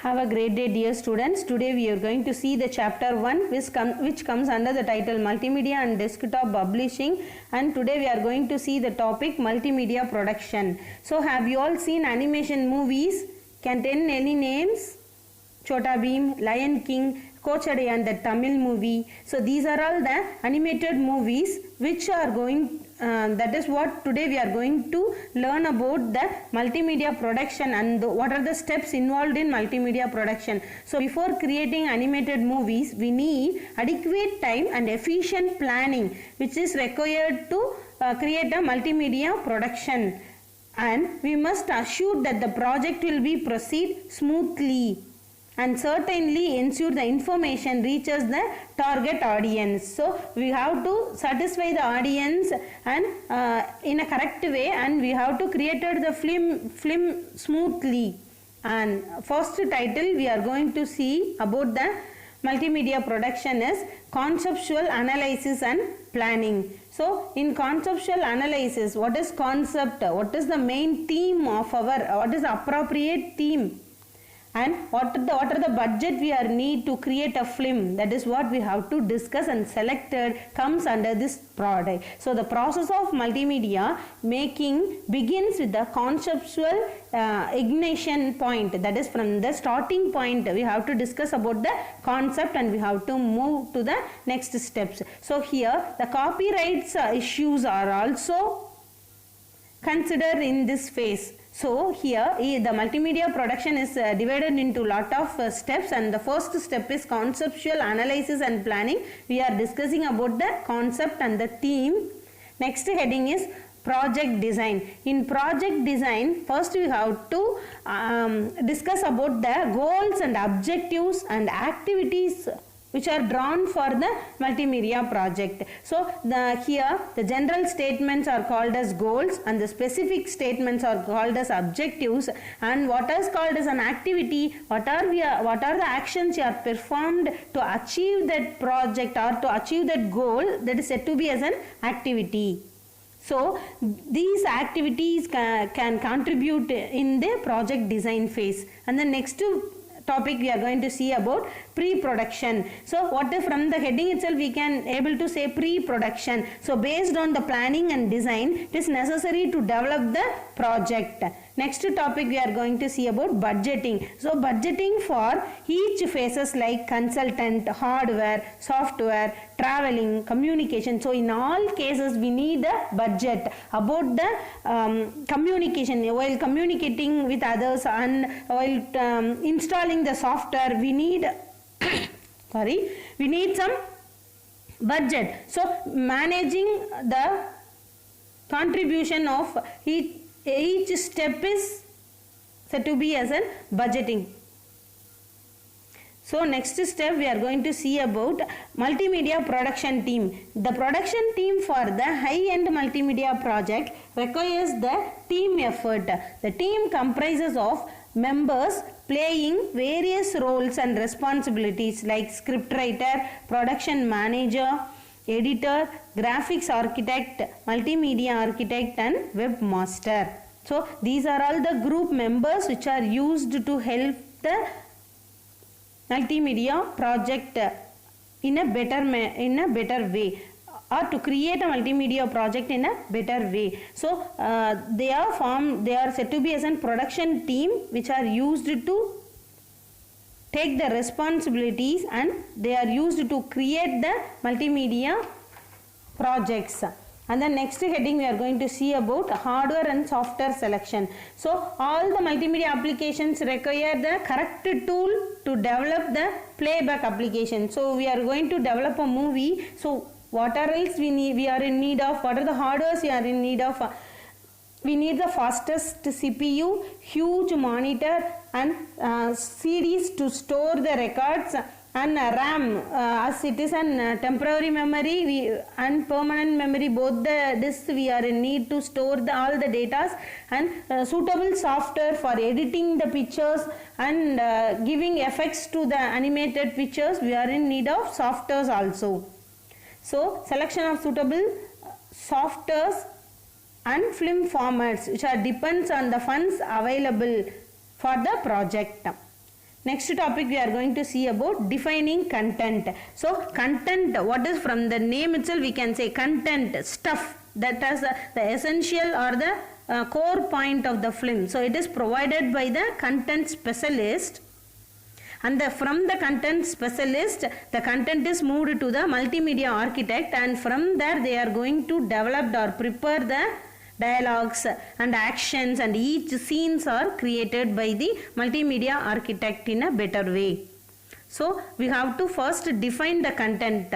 Have a great day, dear students. Today we are going to see the chapter 1 which comes under the title Multimedia and Desktop Publishing, and today we are going to see the topic Multimedia Production. So have you all seen animation movies? Can tell any names? Chota Bheem, Lion King, Kochadai and the Tamil movie. So these are all the animated movies which are going that is what today we are going to learn about the multimedia production and what are the steps involved in multimedia production. So before creating animated movies, we need adequate time and efficient planning which is required to create a multimedia production, and we must assure that the project will be proceed smoothly and certainly ensure the information reaches the target audience. So we have to satisfy the audience and in a correct way, and we have to create the film smoothly. And first title we are going to see about the multimedia production is conceptual analysis and planning. So in conceptual analysis, what is concept? What is the main theme of what is the appropriate theme? And what are the budget we are need to create a film? That is what we have to discuss, and selected comes under this product. So the process of multimedia making begins with the conceptual ignition point. That is from the starting point we have to discuss about the concept and we have to move to the next steps. So here the copyrights issues are also considered in this phase. So here the multimedia production is divided into lot of steps, and the first step is conceptual analysis and planning. We are discussing about the concept and the theme. Next heading is project design. In project design, first we have to discuss about the goals and objectives and activities which are drawn for the multimedia project. So here the general statements are called as goals and the specific statements are called as objectives, and what is called as an activity, what are the actions you are performed to achieve that project or to achieve that goal, that is said to be as an activity. So these activities can contribute in the project design phase. And the next topic we are going to see about pre-production. So what if from the heading itself we can able to say pre-production. So based on the planning and design, it is necessary to develop the project. Next topic we are going to see about budgeting. So budgeting for each phases like consultant, hardware, software, traveling, communication. So in all cases we need a budget about the communication. While communicating with others and while installing the software, we need we need some budget. So managing the contribution of each step is said to be as a budgeting. So next step we are going to see about multimedia production team. The production team for the high-end multimedia project requires the team effort. The team comprises of members playing various roles and responsibilities like scriptwriter, production manager, editor, graphics architect, multimedia architect and webmaster. So these are all the group members which are used to help the multimedia project in a better way, or to create a multimedia project in a better way. So they are said to be as a production team which are used to take the responsibilities, and they are used to create the multimedia projects. And the next heading we are going to see about hardware and software selection. So all the multimedia applications require the correct tool to develop the playback application. So we are going to develop a movie. So what are else we are in need of? What are the hardwares we are in need of? We need the fastest CPU, huge monitor and CDs to store the records, and RAM as it is an temporary memory and permanent memory, both the disks we are in need to store all the data, and suitable software for editing the pictures and giving effects to the animated pictures. We are in need of softwares also. So selection of suitable softwares and film formats which are depends on the funds available for the project. Next topic we are going to see about defining content. So content, what is, from the name itself we can say content, stuff that has the essential or the core point of the film. So it is provided by the content specialist, and from the content specialist the content is moved to the multimedia architect, and from there they are going to develop or prepare the dialogues and actions, and each scenes are created by the multimedia architect in a better way. So we have to first define the content.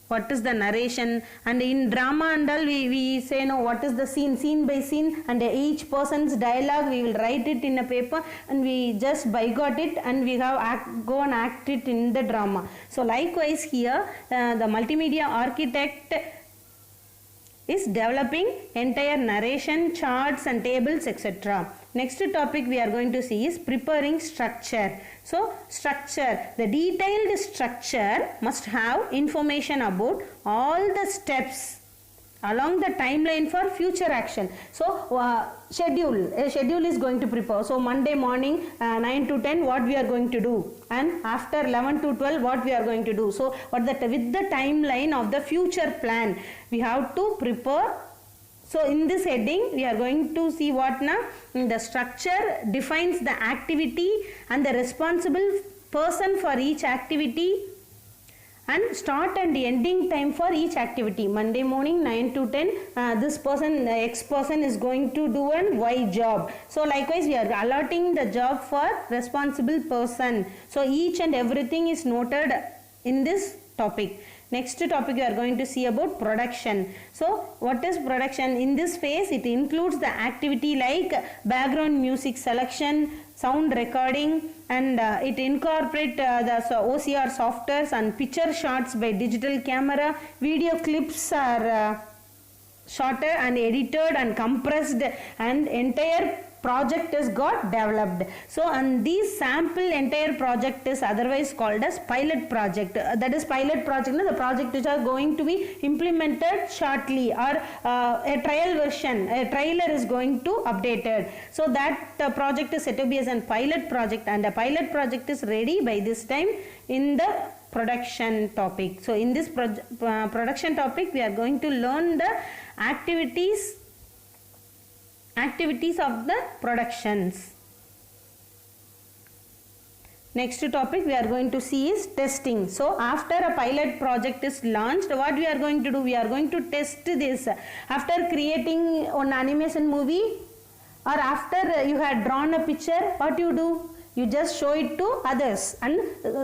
What is the narration? And in drama and all we say no, what is the scene by scene, and each person's dialogue we will write it in a paper and we just by got it and we have go and act it in the drama. So likewise here the multimedia architect is developing entire narration, charts and tables, etc. Next topic we are going to see is preparing structure. So structure, the detailed structure must have information about all the steps along the timeline for future action. So schedule is going to prepare. So Monday morning 9 to 10 what we are going to do, and after 11 to 12 what we are going to do. So with the timeline of the future plan we have to prepare. So in this heading we are going to see what now, the structure defines the activity and the responsible person for each activity, and start and ending time for each activity. Monday morning 9 to 10 this person, X person is going to do an Y job. So likewise we are allotting the job for responsible person. So each and everything is noted in this topic. Next topic we are going to see about production. So what is production? In this phase it includes the activity like background music selection, sound recording, and it incorporates the OCR softwares and picture shots by digital camera. Video clips are shorter and edited and compressed, and entire project is got developed. So and this sample entire project is otherwise called as pilot project. That is pilot project, the project which are going to be implemented shortly, or a trial version, a trailer is going to updated. So that project is said to be as a pilot project, and the pilot project is ready by this time in the production topic. So in this production topic we are going to learn the activities of the productions. Next topic we are going to see is testing. So after a pilot project is launched, what we are going to do? We are going to test this. After creating an animation movie, or after you had drawn a picture, what you do? You just show it to others and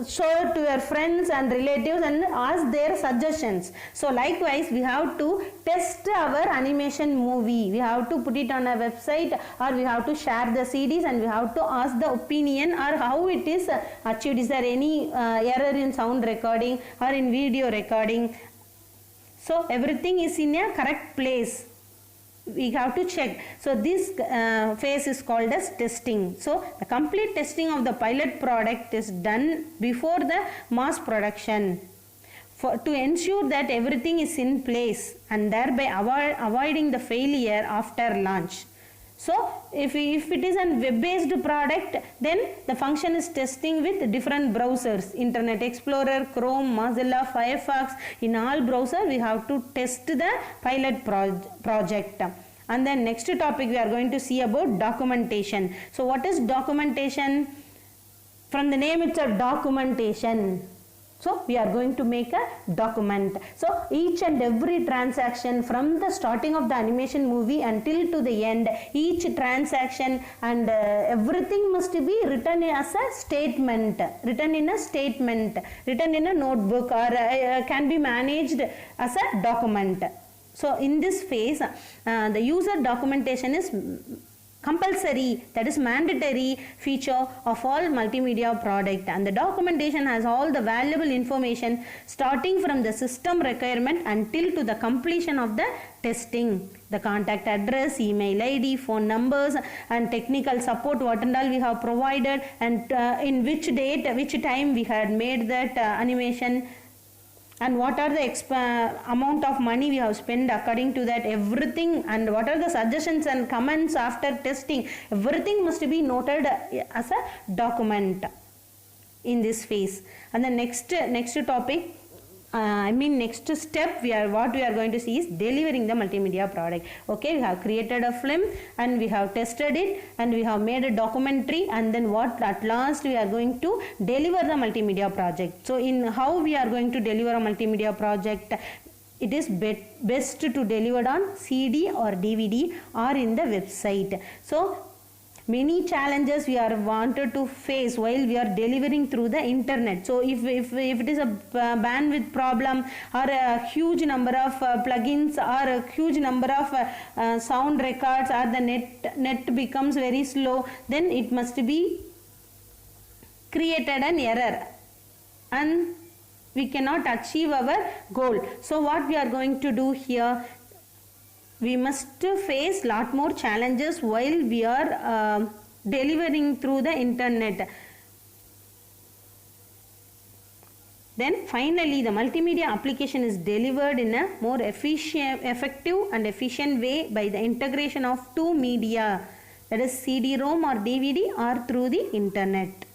show it to your friends and relatives and ask their suggestions. So likewise we have to test our animation movie. We have to put it on a website, or we have to share the CDs, and we have to ask the opinion or how it is achieved. Is there any error in sound recording or in video recording? So everything is in a correct place. We have to check. So this phase is called as testing. So the complete testing of the pilot product is done before the mass production, to ensure that everything is in place and thereby avoiding the failure after launch. So if it is a web-based product, then the function is testing with different browsers, Internet Explorer, Chrome, Mozilla, Firefox. In all browsers we have to test the pilot project. And then next topic we are going to see about documentation. So what is documentation? From the name it's a documentation. So we are going to make a document. So each and every transaction from the starting of the animation movie until to the end, each transaction and everything must be written as a statement, written in a notebook, or can be managed as a document. So in this phase the user documentation is compulsory, that is mandatory feature of all multimedia product, and the documentation has all the valuable information starting from the system requirement until to the completion of the testing. The contact address, email ID, phone numbers and technical support, what and all we have provided, and in which date, which time we had made that animation, and what are the amount of money we have spent according to that, everything, and what are the suggestions and comments after testing, everything must be noted as a document in this phase. And the next topic, next step, what we are going to see is delivering the multimedia product. Okay, we have created a film and we have tested it and we have made a documentary, and then what at last we are going to deliver the multimedia project. So in how we are going to deliver a multimedia project, it is best to deliver on CD or DVD or in the website. So many challenges we are wanted to face while we are delivering through the internet. So if it is a bandwidth problem or a huge number of plugins or a huge number of sound records, or the net becomes very slow, then it must be created an error and we cannot achieve our goal. So what we are going to do here, we must face lot more challenges while we are delivering through the internet. Then finally the multimedia application is delivered in a more effective and efficient way by the integration of two media, that is CD-ROM or DVD, or through the internet.